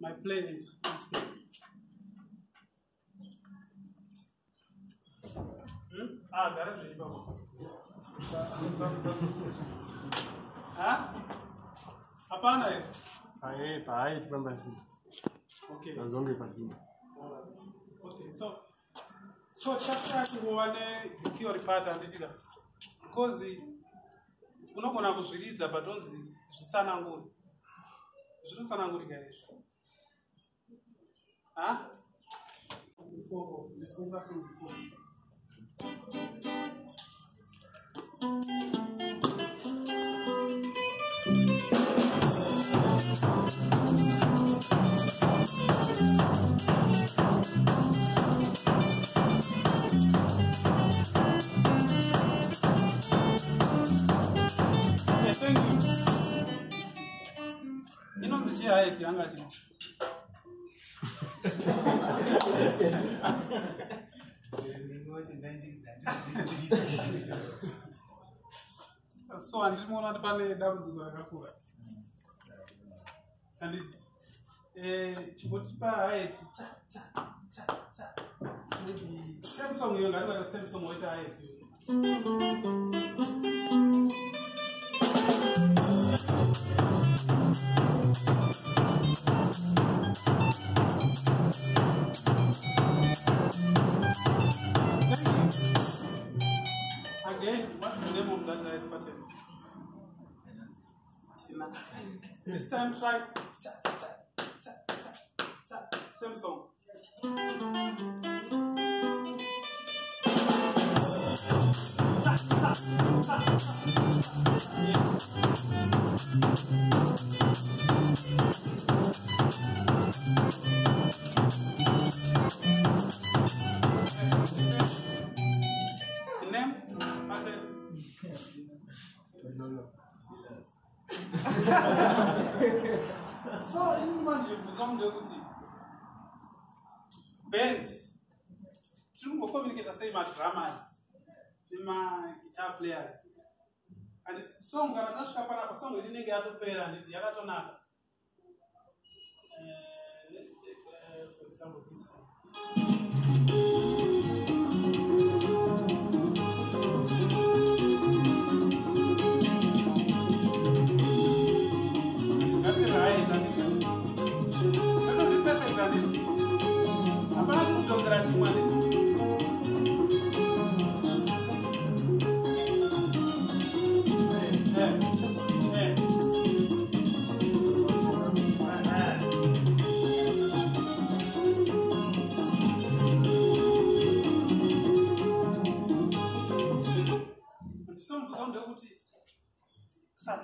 my plane is plane. Ah, garage is baba. Hapana hiyo. Hai tupamba basi. Okay. Nazonge basi. Okay, so chapter kuone theory part anditira. Because unogona kuzviridza patonzi zvitsananguri. Zvinotsananguri gaizvo. Before this one person before. Height yanga chini. So andimona kuti pane dambudziko rakakura. Anditi chipotipa height maybe Samsung yo ngati Samsung waita height yo. Again, what's the name of that height pattern? This time try Samsung. So, imagine you become the band. You communicate the same as drummers, the guitar players. And it's song that I don't song we didn't get to play and it's Yagatona. Let's take, for example, this song.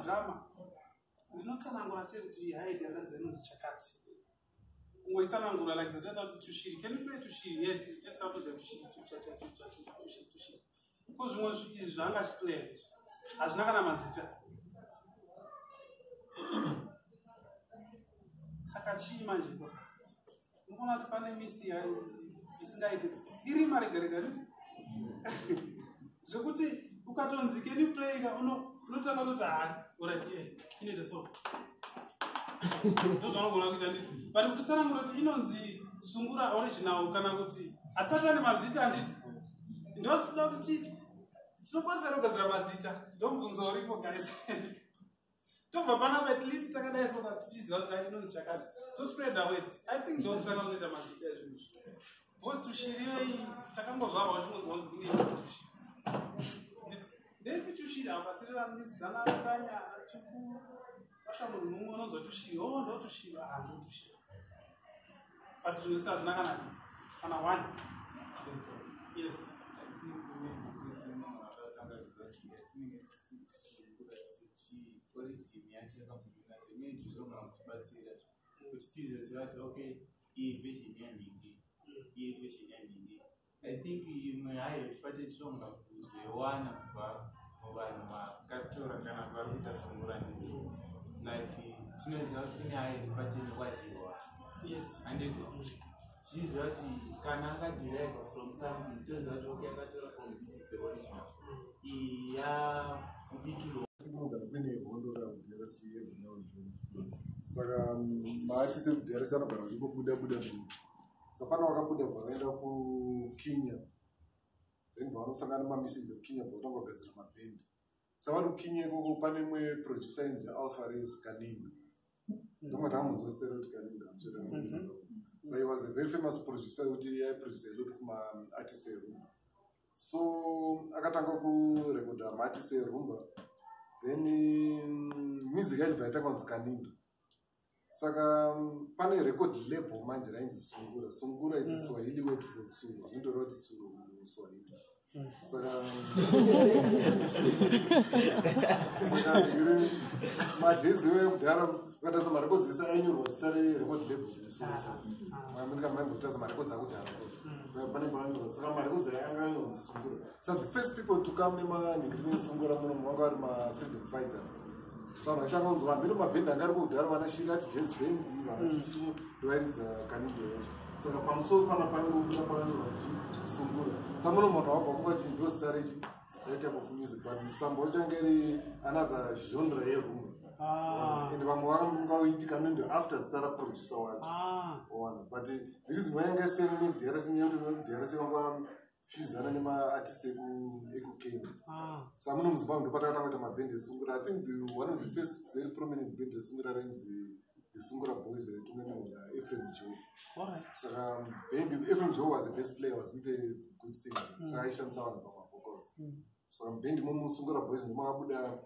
Drama. Ndinotsanangura sekuti height yakadzeno ndichakati. Ungoitsanangura like that tushiri. Can you play tushiri? Yes, just how to say tushiri. Because zvimwe izvi zvanga chiplay. Hazvina kana mazita. Saka chii manje kwa? Unoona kuti pane mist isingaite. Iri maregarega. Zvekuti ukatonzi can you play unotanga kuti alright inoita so. Ndozvanogona kuita nditi. But kutotsanangura kuti inonzi sungura original kana kuti asati ane mazita anditi. Ndotoda kuti tinokwanisa kugadzira mazita. Ndobvunzo uripo guys. Tobva panapa at least takadai so that tichiziva kuti inonzi chakati. To spread the word. I think ndotanga kuita mazita ezvinhu. Because tushiri takangozvarwa chinonzi kune tushiri. Then tushiri apa tirira midzana kanya tuku pashamu munhu unonzo tushiri ndo tushiri ndo tushiri. But zvino sadna kana one. Yes. I think you may have started song of the one of capture and a song like yes, and she's that can direct from something, tells that okay, I got from this is the original. Yeah, saka maartist ekudhara anogara vachibuda sapana wakabuda vakaenda kuKenya then vanosangana mamissions ekuKenya vautanga kugadzira mabhendi savari kuKenya ikoko pane mwe producer inzi Alvarez Kanini ndomwe tamunzwa zita kuti Kanini amuchera so he was a very famous producer kuti aiproduce a lot of artists erumba so akatanga kurekoda maartist erumba then music yachibva yaitanga kunzi Kanini saka pane record label manje rainzi Sungura is a Swahili word for tsuro indoroti tsuro muSwahili saka madhezi ekudhara ukatasa marekodzi ese ainyorwa zita rerecord label muSwahili marekodzi akudhara so pane paanyorwa saka marekodzi anga anyorwa muSungura so the first people to come nemanhingiri nesungura muno vanga vari mafreedom fighters vanhu vaitanga kunzi vambiri mabhendi anga ari kudhara vana Shirati jazz band vana chichi ndovairidza Kanindo yacho saka pamusoro pana pangobuda pakanyorwa Sungura saka muno munhu wabva kuva chindo zita rechi type of music but musambo wachanga iri another genre yerumba and vamwe vakangauiti Kanindo after zita raproducer wacho ona but the reason why yanga isiyana nekudhara sinyekuti kudhara sekanga fusana nemaartist ekuKenya saka muno muZimbabwe ndopataka kuita mabhendi eSungura. I think one of the first very prominent band eSungura rainzi the Sungura Boys raitumwe Ephraim Joe. Saka band Ephraim Joe was the best player, was not a good singer saka aishandisa vanhu pamavocals saka band imomo Sungura Boys ndomakabuda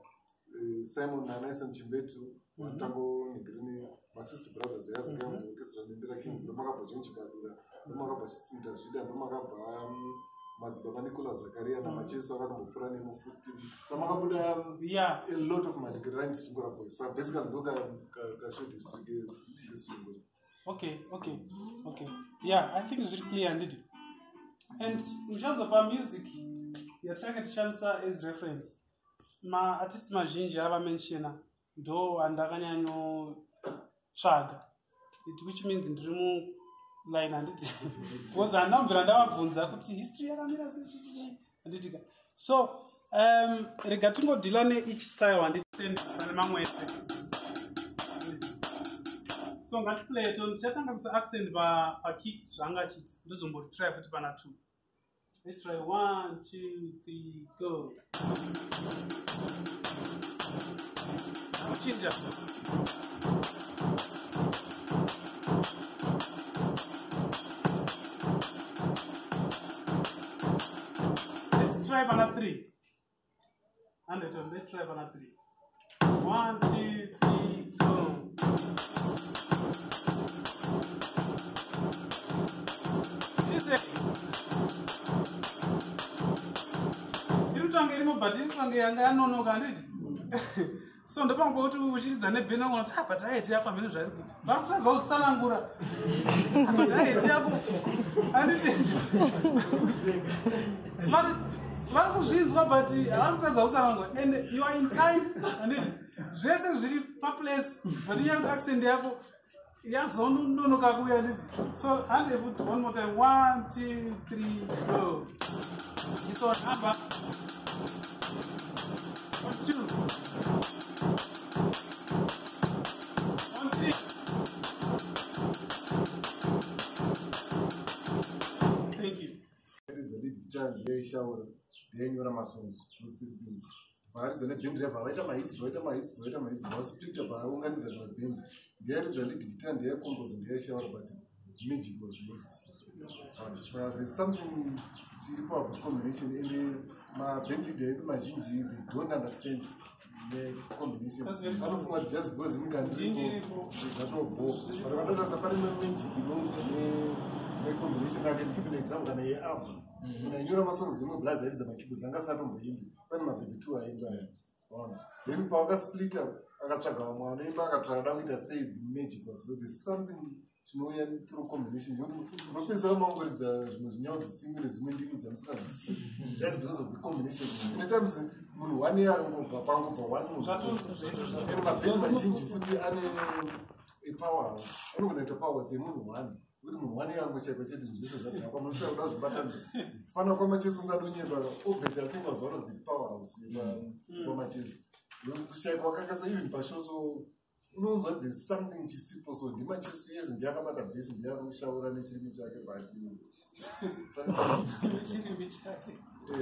Simon naNyson Chimbetu vanotamboningiri Marxist Brothers yazikanzi orchestra Nendera Kings ndomakabva John Chibadura ndomakabva Sisinta Zvida ndomakabva madzibaba Nicholas Zakaria namacheso akatombopfuura nemufuti saka makabuda a lot of manhingiri rainzi Sungura Boys saka basically ndokasvedhistrike kesungura. Okay. Yeah, I think it's very clear indeed. And in terms of our music, you're trying to chance as reference. Ma artist mazhinji ava mentiona ndo andakanyanyo tsvaga which means ndiri mu line handiti because andamvira ndavabvunza kuti history yakamira sechichichi handitika so rega tingodhila neeach style handitende mamwe ese so ngatiplay to ndichatanga kusa accent pakick zvangachita ndozombotry futi pana 2. Let's try 1, 2, 3, go. Chinja. Let's try banana 3. And let's try banana 3. 1, 2, 3, go. But yanga yanonoka handiti so ndopanga kuti uchiridza nebheni angu kuti but aiti yako amene zvari kuti vakusadza kutsanangura but aiti yako handiti vari kuzvinzwa but havari kutadza kutsanangura and you are in time handiti zvese zviri paplace but yangu accent yako yazononoka kuya handiti so hande futi one more time 1, 2, 3 go this one number 2 1, 3 thank you. Varidza lead yaishaura yainyora masongs those things varidza nebhendi rebva vaita mahits vasplita vaunganidza mabhendi ndiyaridza lead guitar ndeyaikomboza ndiyaishaura but magic was lost so there's something chiripo combination and mabhendi leader edu mazhinji they don't understand the combination vanofunga kuti just because inga ndiripo zvatobo but vanotarisa pane magic inonzwa necombination yake. Give an example kana yealbum unainyora masongs nemwe blaze airidza makeyboards anga asingatomboimbi pane mabhendi 2 aimba ona then pavakasplita akatsvaga vamwe vanoimba akatsvaga da kuita say the magic was because there's something chinouya through combination yekuti unopedzisa vamangoridza zvinhu zvinyaudza single nedzimwe ndimi dzamusingazvisi just because of the combination ine times munhu one year angobva pangobva one and mabhendi mazhinji futi ane apowerhouse anogona kuita powerhouse yemunhu one kuti munhu one year angochaikwa chete zvese zvakanaka munoita kuda zvibatanidza fana kwamacheso nsadonyemba obet I think was one of the powerhouse kwamacheso kushaikwa kwakaso even pashoso unonzwa there's something chisipo so ndimachisu yezi ndiyakamata bhesi ndiyakushaura nechirimi chake but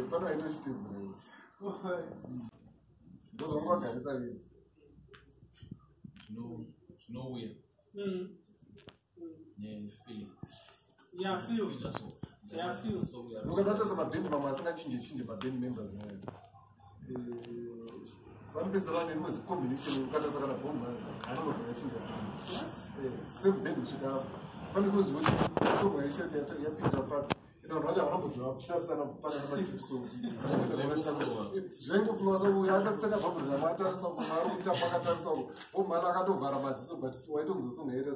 pana aitochitedzerei ndozvanga wagarisa vezi nowhere ukatotaza mabhendi mamwe asingachinje mabhendi members ayo vanopedza vane mwezi combination ukatasa kana bhomba anobva yachinja same band kusvika pane kuziva kuti songo yaishati yapindira papi vanhu vacho vanobva vatarisana pana namachipsozvaingoflowa sauya akatseka bhabhuri namwe atarisa ari kutamba akatarisa bhomala akatovhara maziso but waitonzwa songo yaita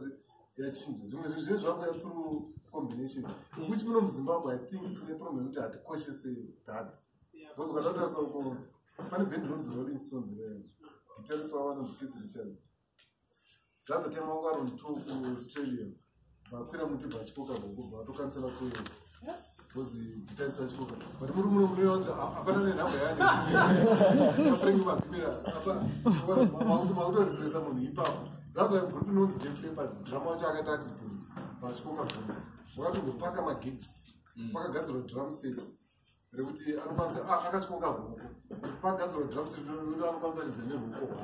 yachinja zvimwe zvinhu zvine zvakuya through combination which muno muzimbabwe I think tine problem kuti hatikoshese that because ukatatarisa uko pane band rinonzi Rolling Stones guitarist wavo anonzi Keith Richards zvatha time wangu ari on tour kuAustralia vakwira muti vachipoka vokubva vatokansela tours because guitarist achipoka but muri muno munoiwa kuti hapana nenhamba yane afrengi mabhimira makutorefuresa munhu ipapo zvatha group inonzi Def Leppard drama wacho akaita accident vachipoka vomba vakatongopaka magigs pakagadzirwa drum set rekuti anokwanisa akachikonga huku pagadzirwa drum set anokwanisa rize nehuko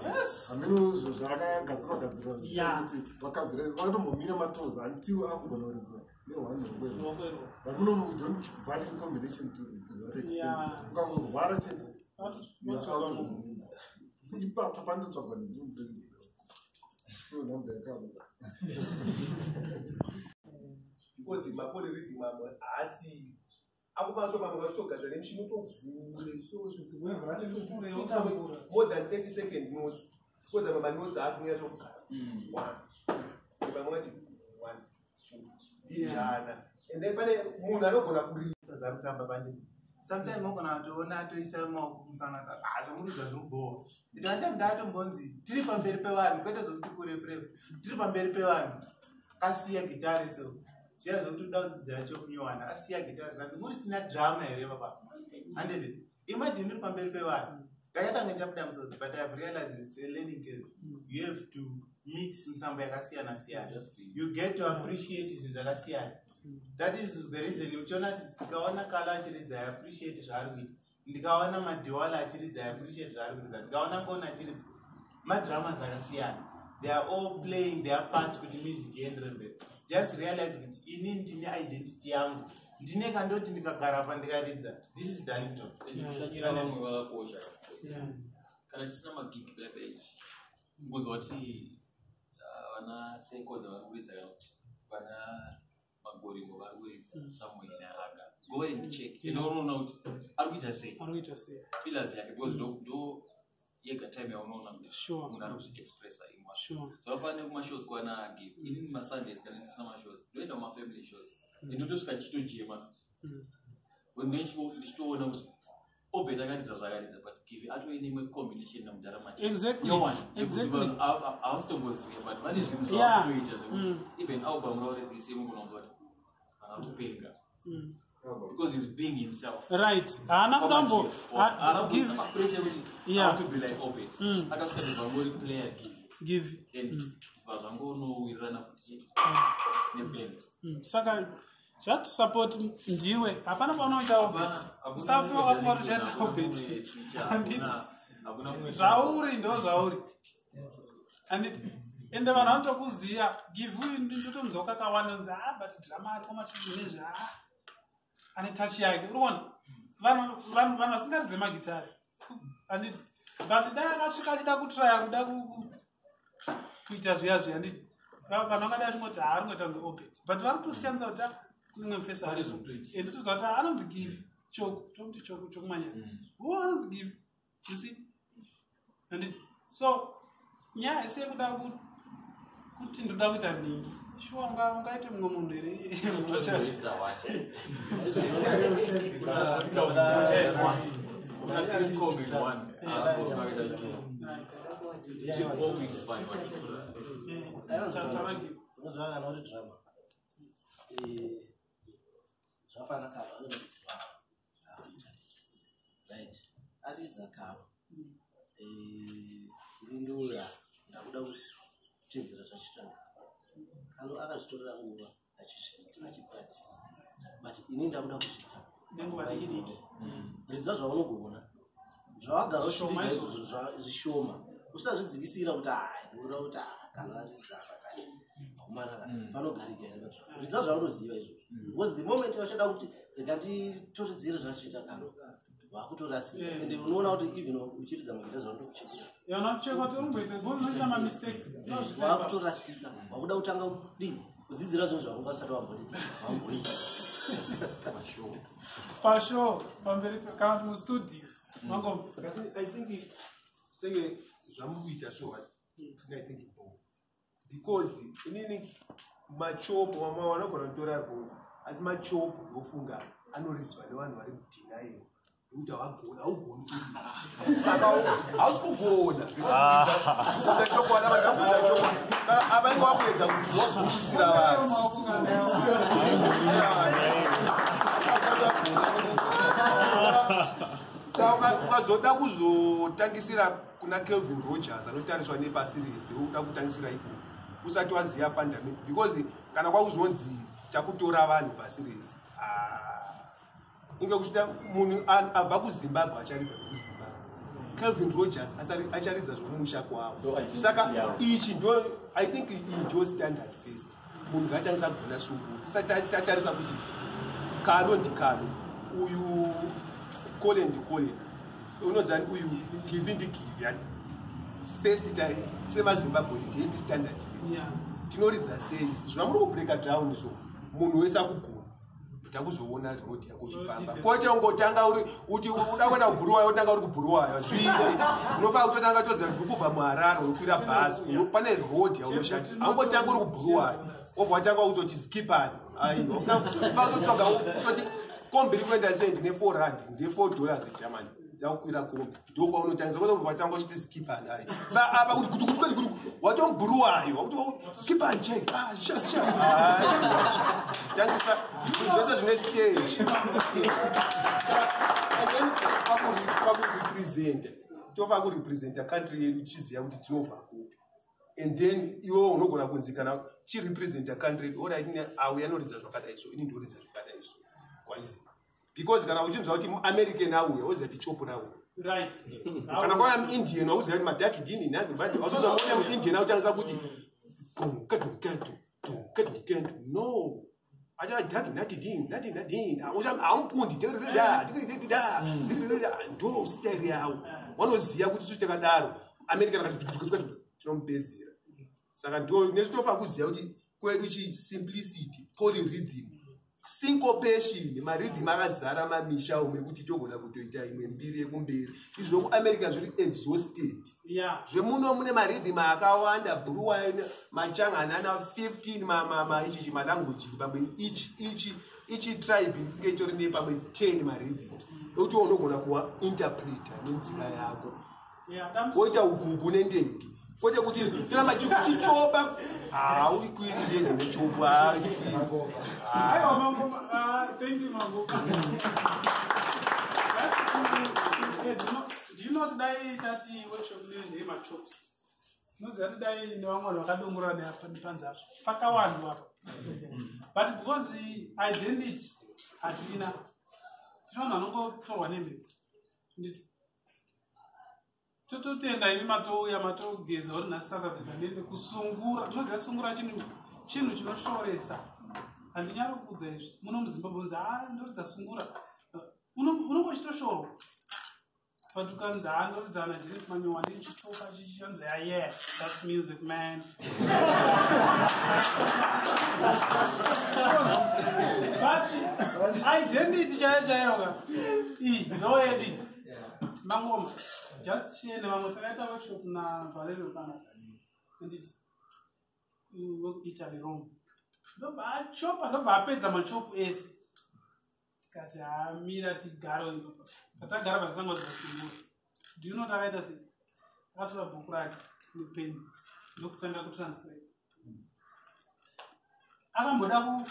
hameno zvarakagadzirwa kuti vakatombomira matoes until akugona kuridza nehwani rokwezo but muno don't value combination to that extent ukangorwara chete ipapo pandotsvagwa nedunze namba yakavo because mapolirhythm mamwe haasi akumato mamwe vachitogadzira nemuchini utovhure more than 30 second notes because amwe manotes aakunyatogara 1 vamwe vati 1 2 ijana and then pane munhu anogona kuridza dzakutamba pandii sometimes unogona kutoona atoisa musangana zvomuridza zvinobhowa nditanda ndatombonzi tiri pamberi pevanhu kwete zvokuti kurefurefu tiri pamberi pevanhu asiya gitari so zviya zvokuti uda kudzidzira chokunyowana asiya gitari zvikanzi muri tina drama here papa handiti imagine uri pamberi pevanhu ngayatanga chabuda musodzi but I have realized it's a learning curve. You have to mix misambo yakasiyana siyana. You get to appreciate zvinhu zvakasiyana. That is the reason uchiona kuti ndikaona Kala achiridza I appreciate zvaari kuita, ndikaona Madiwala achiridza I appreciate zvaari kuita, ndikaona Ngoni achiridza madramas akasiyana. They are all playing their part kuti music iendere mberi. Just realize kuti ini ndine identity yangu, ndine kandoti ndikagara pa ndikaridza this is Darlington. Ndikira nemwe wakakosha kana tisina magig level ngozwa kuti vana sekodza vari kuridza kana kuti vana magoringo vari kuridza somewhere in Aga. Go and check. Unoona kuti ari kuita sei, pillars yake because ndo yega time yaunoona kuti munhu ari kuzviexpressa imwa. So vafanira kumashows kwana give inini masundays kana ndisina mashows ndoenda kumafamily shows ndotosvika ndichitojema ndichitoona kuti obet akaridza zvakaridza but give atoine imwe combination namudhara macho no one haustomboziva but vane zvinhu zvavakutoita zvekuti even album ravo redhisi mungononzwa kuti anakupenga because he's being himself, right? Haana kudambo pressure kuti how to be like obet akasvika vangori player give and vazvangonowirirana futi neband saka just to support ndiwe hapana paunoita obet usafa wakafunga kuti chaita obet zvauri ndo zvauri anditi ende vanhu vanotokuziya give uyu ndotomudza kakawanda nzi but drama ari komachizvinezvi ane touch yake urikuona vanhu vasingaridze magitari anditi but dai akasvika achida kutraya kuda kuita zviya zviya anditi vanhu vangadai achingoti haari ngoita kunge obet but vari kutosiyanisa kuti kunimwe mufesa ende tozva kuti anonzi give choku tomuti choku chokumanya anonzi give you see anditi so nyaya isi yekuda kuti ndoda kuita ningi sure ungaite mumwe munhu here zvafana Kala anodzidzwa right aridza Kala ndoya ndakuda akazvitorera nguva achipractice but ini ndakuda kuzviita nenguva diki ridza zvaunogona zvawagara uchiridza izvozvo zvishoma usazvidzikisira kuti ndinoda kuti kana ridza pakati kumanaka panogarika here ridza zvaunoziva izvozvo because the moment wachada kuti rega titoridzire zvazvichiita kano wakutorasika ende unoona kuti even uchiridza muita zvaunokuchekera wakutorasika wakuda kutanga kudini kudzidzira zvinhu zvavanga usati wamboita pasho pamberi kana mustudio mango I think senge zvamukuita so I think because inini machopo wanogona kutora ko asi machopo yofunga anoridzwa nevanhu vari kudhinga iyo kuti haugoni saka hausi kugona ukachopo vana vandakuza chopo avange wakuedza kuti wavhundudzira vanhu ukazoda kuzotangisira kuna Kelvin Rogers anotariswa nepasi rese uda kutangisira ipo usati waziva fundament because kana kwakuzonzi takutora vanhu pasi rese inge kuchita munhu abva kuZimbabwe acharidza kuZimbabwe Kelvin Rogers acharidza zvomumusha kwavo saka ichi ndo I think ndo standard first munhu ngatangisa kugona sunguru tatarisa kuti kalo ndikalo uyu Colin ndikole unodzani uyu give ndigive yati first time semaZimbabwe ndeipi standard tinoridza sei zvamuri kubreaka down izvo munhu wese akugona takuzoona road yako uchifamba kwete ungotanga uti uda kuenda kubhuruwayo utanga uri kubhuruwayo zvii unofana kutotanga toziva kuti kubva muHarare unokwira bhazi pane road yaunoshanda aungotanga uri kubhuruwayo obva watanga kutoti skipani aiwa unototsvaga utoti kombi iri kuenda sei ndine $4 ndine $4 eGermany ndakukwira kombi ndokwaunotangiza kwete kuti watanga uchiti skipani ai sa apa kuti kuti watomubhuruwayo wakuti skipani chek tangisa zvese zvine stage and then pakurepresenta tofa kurepresenta country yedu chiziva kuti tinobva kupi and then iwo unogona kunzikana chirepresenta country yedu ora ini auya anoridza zvakadai so ini ndoridza zvakadai so kwaizi because kana uchinzwa kuti American auya woziva kuti chopo rauya right kana kwaya muIndian wauziva kuti madhaki dini nagi badi wasozvamuona muIndian autangisa kuti no achadhagi natidini haumukundi ndo style yawo wanoziva kuti sui takadaro American akati tinomupedzera saka ndo nesitofa kuziva kuti kwedu simplicity polyrhythm syncopation marhythm akazara mamisha umwe kuti togona kutoita imwe mbiri yekumberi izvo kuAmerica zviri exhausted zvemuno mune marhythm akawanda bhuruwayo machangana na 15 ichi malanguages pamwe ichi tribe inge itori nepamwe 10 marhythms ekuti unogona kuwa interpreter nenzira yako woita ugugu nendege kwete kuti tiramba chichopa hauikwiri ndege nechopa thank you Mango. Do you know today that workshop name chops? No, that day no one wakadongora nepanza pakawandu apa but because I did it atina tinoona nongotorwa nemhepo tototenda ini matouya matogeza uri nasaturday nende kusungura tinoziva sungura chinhu chinoshoresa handinyari kudza izvi muno muZimbabwe unzi ndoridza sungura unongochitoshorwa but ukanzi ndoridzana Janet Manyowa ndichitoka chichanzi yes that's music man but identity chaiyoka no edit mangoma just chiende vamwe takaita workshop naValerio kana anditi Italy Rome ndobva achopa ndobva apedza machopu ese tikati hamira tigaro patagara pakatanga kuzasungura do you know takaita sei akatora bhuku rake nepeni ndokutanga kutranslate akamboda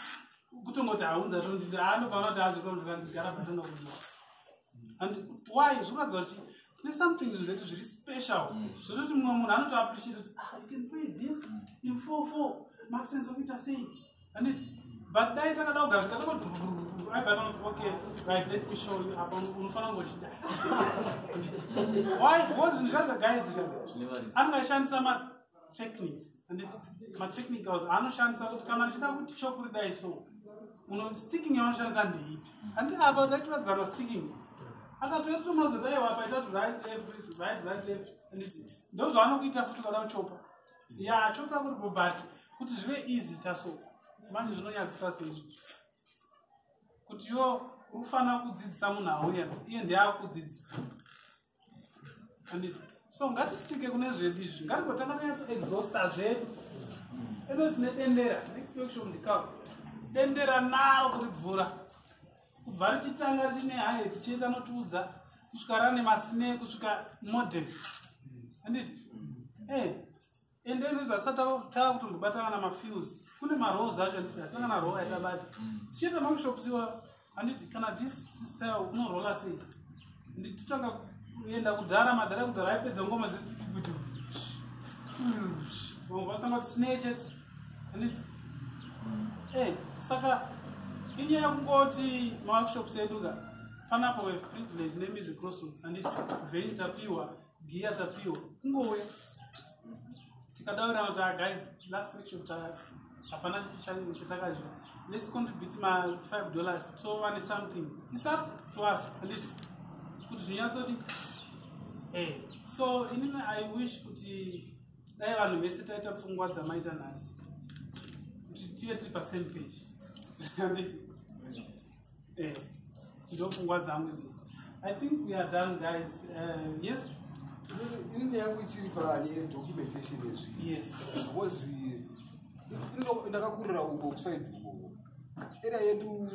kutongoti haunza tonditi anobva kuti azvika ndikanzigara patanga kuzwa and why zvinoratidza kuti there's something that is very special. So that you can appreciate it. You can play this in 4/4. masense okuita sei anditi but dai takada kugara takati okay right let me show you apa unofanira ngochida why was the guys angashandisa ma-techniques anditi ma-technique anoshandisa kuti kana uchida kuti chokuri dai so sticking yaunoshandisa ndeipi anditi apa taitoratidza ma-sticking akatotomoza dai wapaita right left anditi ndo zvaanokuita futi kada kuchopa ya chopa kuti but kuti zvive easy taso manje zvinonyadzisa seizvi kuti iwo unofanira kudzidzisa munhu auya iye ndiye akudzidzisa anditi so ngatisitike kune zvedu izvi ngatingotanga tanyatsoexhausta zvedu edo tine dendera next workshop ndikao dendera naro kuribvura kubva richitanga richine haye tichiita notiudza kusvika rane masine kusvika modern anditi ende zvasati tava kutondobatana namafields kune marose acho anditi hatanga narow aitabata tichiita maworkshops iwa anditi kana this style unorola sei anditi totanga kuenda kudhara madhara kudhara aipedza ngoma dzekuti vamwe vatanga kuti snatches anditi saka inyaya kungoti maworkshops eduka panapo weprivilege nemusic crossroads anditi venue tapiwa gear tapiwa kungouya tikadaurana kuti guys last workshop hapana chatakazva let's contribute $5 so one something it's up to us anditi kuti zvinyatsoti so inini I wish kuti dai vanhu vese taita pfungwa dzamaita nhasi kuti tive tiri pasame page anditi ndo pfungwa dzangu izvozvo I think we are done guys yes inini yangu ichiri padocumentation ezvi yes because ndakakurira uko kusaidi uko era yedu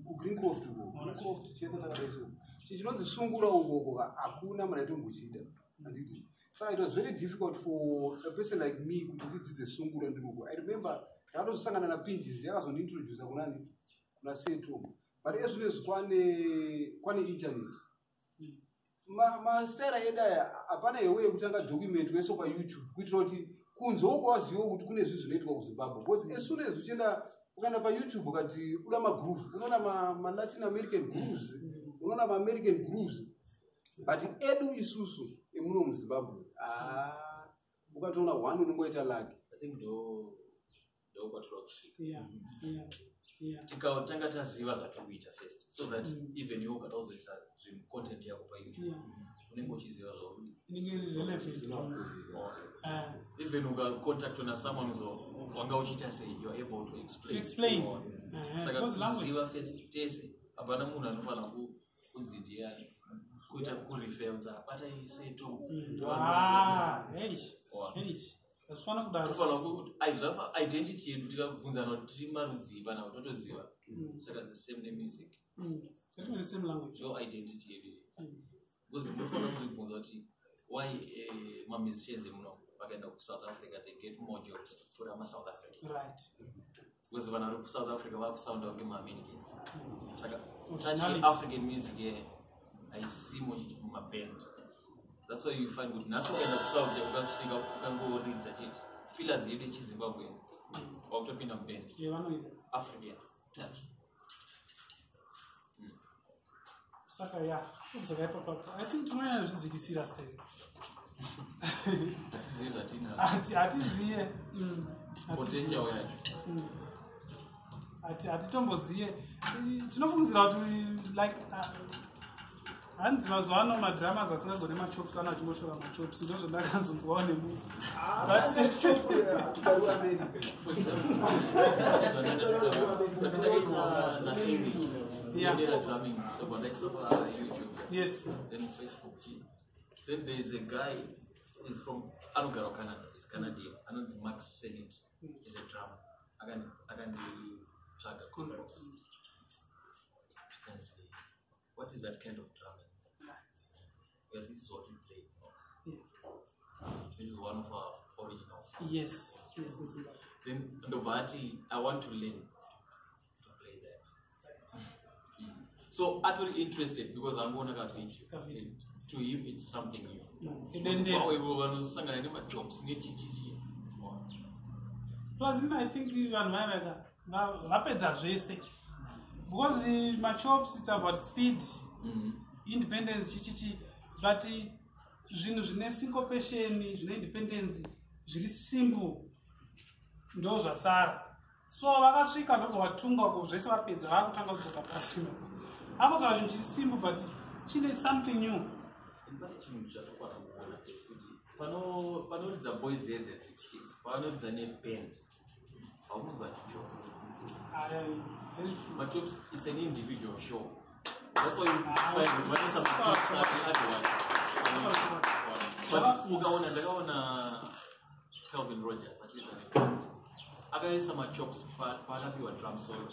kugreencroft uko tichienda takadaiso chichinonzi sungura ukoko hakuna mwana aitombochida anditi saka it was very difficult for a person like me kuti ndidzidze sungura ndiri uko I remember ndakatozosangana napinjis ndakazondintrodusa kunani kuna setom but ezvinezvi kwane internet mastara edaya hapana yewe yekutanga document weso payoutube kuitira kuti kunzoko wazivo kuti kune zvinhu zvinoitwa kuzimbabwe because as soon as uchienda ukaenda payoutube ukati uda magroove unoona malatin american grooves unoona maamerican grooves but edu isusu emuno muzimbabwe ukatoona one unongoita lagi tikatanga taziva zvatikuita first so that even you ukatozoisa content yako payoutube unenge uchiziva even ukacontactwa nasomeone wanga uchiita sei you are able to explain saka kuziva first tese hapana munhu anofanira kunzi ndiani kuita kurefer kuti apata iseto zvifanira kudaro identity yedu tikabvunzana kuti tiri marudzi pana kuti totoziva saka the same name music the same language your identity yedu because ndofanira kuzvibvunza kuti why mamusicians emuno vakaenda kuSouth Africa they get more jobs for South Africa right because vanhu vari kuSouth Africa vakusounda kunge maamericans saka touch African music here haisimo mumaband that's why you find kuti nhasi ukaenda kuSouth ukasvika ukangoridza chete fillers yedu yechizimbabwe wakutopinda muband African touch saka ya kubvisa ipapo I think tinonyanya zvidzikisira stay hatizivi zvatinazvo hatiziye potential yacho hatitomboziye tinofungidzira kuti like hanzi mazuva ano madramas asingagone machops anachingoshoka machops ndo zvandakanzonzwawo nemunhu yes then Facebook then there is a guy who is from anogara Canada is Canadian anonzi Max Sennett is a drummer akanditsvaga contacts and say what is that kind of drumming well this is what we play this is one of our originals yes then ndobvati I want to learn to play that so actually interested because I'm going to video to him it's something new vanosangana nemachops nechichichi plus I think vanhu vaivaka vapedza zvese because machops it's about speed independence chichichi but zvinhu zvine syncopation zvine independence zviri simple ndo zvasara so vakasvika ndobva vatunga ko zvese vapedza vakutanga kudzoka pasi akutora zvinhu chiri simple but chine something new pane chinhu chatofana kuona kuti panoridza boys heads and lipsticks panoridza neband haumunzwa chichopo machops it's an individual show that's why you find vanisa machops but ukaona ndakaona Calvin Rogers achiita neband akaisa machops paakapiwa drum solo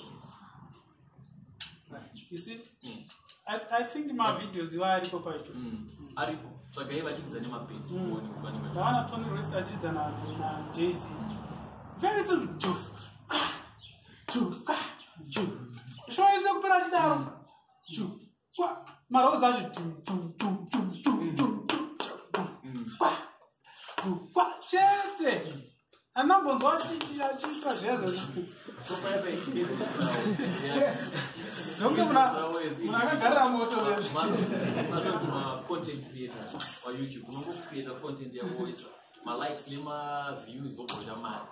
you see I think my videos iwa aripo pacho aripo saka iye vachidza nemaband ndawana Tony West achidza na Jay-Z very simple show ise kupera achidaro maroza acho chete anambonzwa achiita zvezvo zvonge munakagarira moto anonzi macontent creator payoutube unongocreata content yakoisa malikes nemaviews obhoita mari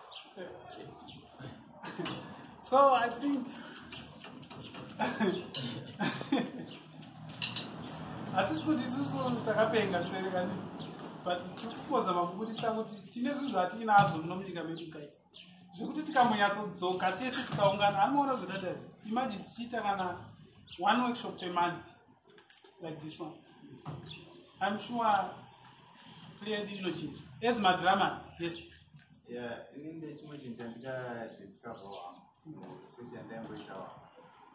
so I think hatisi kuti isusu takapenga stereka but tikuzama kubudisa kuti tine zvinhu zvatinazvo muno munyika medu guys zvekuti tikambonyatsodzoka tese tikaungana anoona zvodadari imagine tichiita kana one workshop per month like this one I'm sure clearly inochinja as madramas yes ininde chimwe chinhu chandikadiscover sechandaimboitawa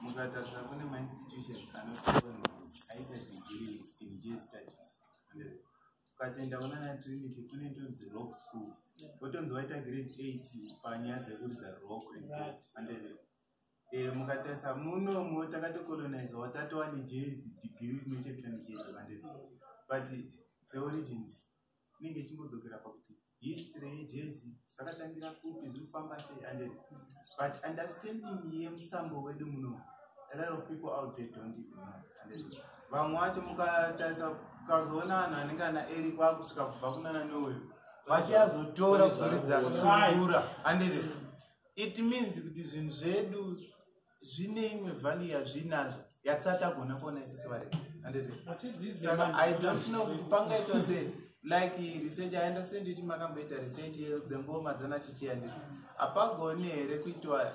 mukatarisa kune mainstitutions anotonzi aita degree in jazz studies ukatenda kuna Trinity kune ndonzi rock school wotonzi waita grade 8 panyaya dzekuridza rock and mukatarisa munomo takatocolonize watatova nejazz degree inochekera nejazz but the origins inenge ichingodzokera pakuti history yejazz zvakatangira kupi zviri kufamba sei and but understanding yemusambo wedu muno a lot of people out there don't even know and vamwe vacho mukatarisa ukazoona vanhu anenge ana Eric vakusvika kubva kunana Noel vachiazotora kuzoridza sungura and it means kuti zvinhu zvedu zvine imwe value yazvinazvo yatisatagona kuona isusu vareki saka I don't know kuti pangaitwa sei like research I understand kuti makamboita research dzengoma dzana chichiyani apagone here kuitwa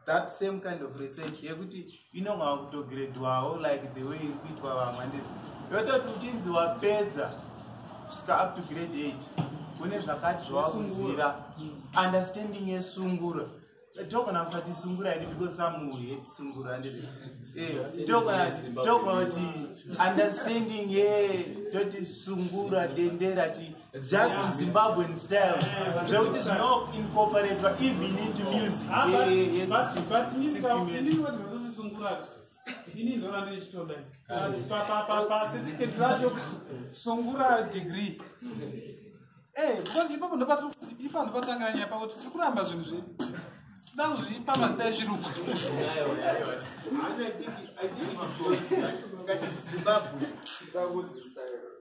that same kind of research yekuti inonga kutogredwawo like the way kuitwa vamwe ndizvo yototi uchinzi wapedza kusvika up to grade 8 kune zvakati zvawakuziva understanding yesungura togona kusati sungura iri because some hate sungura ndizvo togona kuti understanding toti sungura dendera chi just Zimbabwean style zvekuti zvino incorporatwa even into music ini ndinoona ndichitoda pacertificate racho sungura degree because ipapo ndopatanganya nyaya pakuti tiri kuramba zvinhu zvedu toda kuzvipa mazita echirungu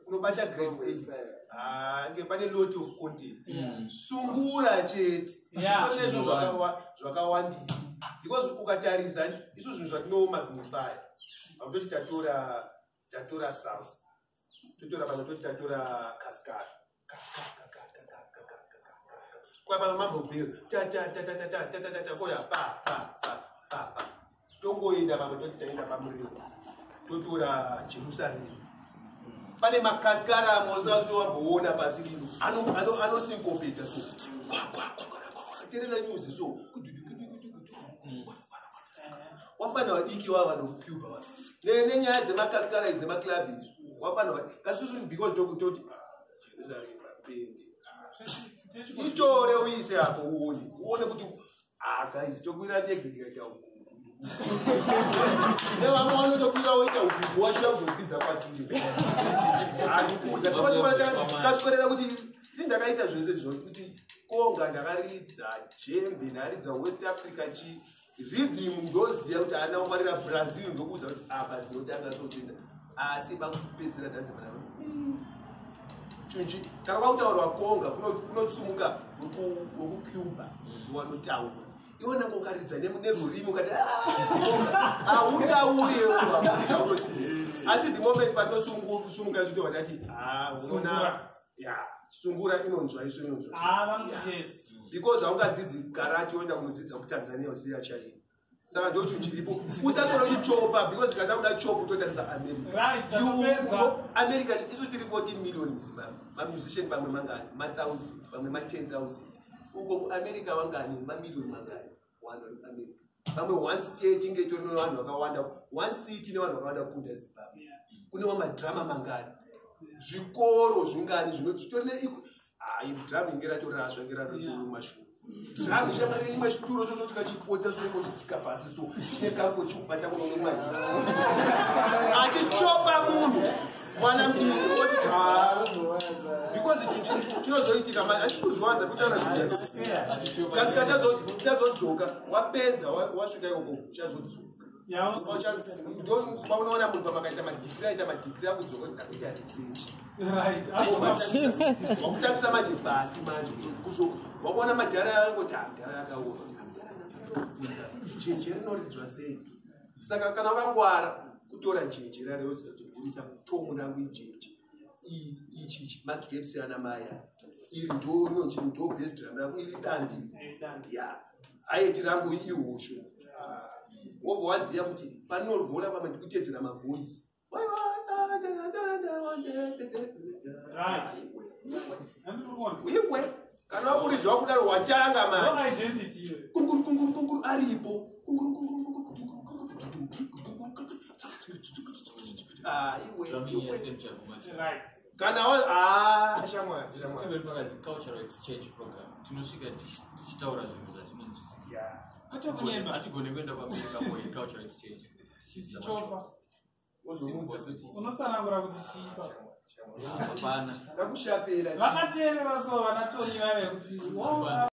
unobata grade 8 nge pane lot of content sungura chete nezvo zvakawandisa because ukatarisa izvo zvinhu zvatinomagnify vakutoti tatora salsa totora pano toti tatora kaskara kwapa mambobhira foya pa tongoenda pamwe toti taenda pamuriro totora Jerusalem pane makaskara amosaso wamboona pasi rino anosinkopeta so terera nyuzi so wafana wadiki wava nokucuba nenyaya dzemakaskara idzi dzemaklabi izvi wafana kasusu because tokutoti Jerusalem apende itore uise apo uone kuti guys tokwira ndege tikaita uku nevamwe vanotokwira woita uku wasvika kuzodzidza kwatiri andikuudza kasikorera kuti ndakaita zvese izvo kuti Konga ndakaridza Jembe ndaridza West Africa chi rhythm ndoziya kuti ana umarira Brazil ndokuudza kuti apa ndinotanga zotenda asi bakupedzera danza mana chunji kana kwautaurwa Konga kunotsumuka wokucuba wanotaura iwona kokaridza nerurimi ukati hautauriwo asi the moment panosunguka zvito vadati unoona sungura inonzwa iso inonzwa because haungadzidzi karati oenda kunodzidza kutanzania usiya chaini saka ndo chinhu chiripo usasonochichopa because kana kuda chopu totarisa america isu tiri 14 million muzimbabwe mamusician pamwe mangani ma1000 pamwe ma10000 uko kuamerica vangani mamiliyoni mangani america pamwe one state inge itori nevanhu vakawanda one city nevanhu vakawanda kukunda zimbabwe kune madrama mangani zvikoro zvingani zvinotori drama inge ratorasva inge ratorumashuru drama ishamari imwe chituro chocho tikachipota soikochitika pasi so tine kafu chikubata kuno mwadziso achichopa munhu mwana mdini because chinozoitika achikuzviwanza kutaura kuti tazodzoka wapedza wasvika ikoko uchazodzoka paunoona munhu pamakaita madhikiri aita madhikiri akudzoka kuti akuita research wakutangisa manje basi manje wakuona madhara angoti mdhara akaona jeje rinoridzwa sei saka kana wakangwara kutora jeje rareozatovhurisa tomu rangu ijeje ichichi magepsi ana maya iri ndononji ndo best ram rangu iri dandi aiti rangu ihusho wobva waziva kuti panonorwora pamwe ndikutedzera mavoisi iwe kana wakuridzwa kudaro watanga manje kunguru aripo kana cultural exchange program tinosvika tichitaura zvinhu zvatinonzwisisa hatigone kuenda kuamerica cultural exchange tichichopa unotsanangura kuti chipa hapana ndakushapira vakateerera so vanatonyi vave kuti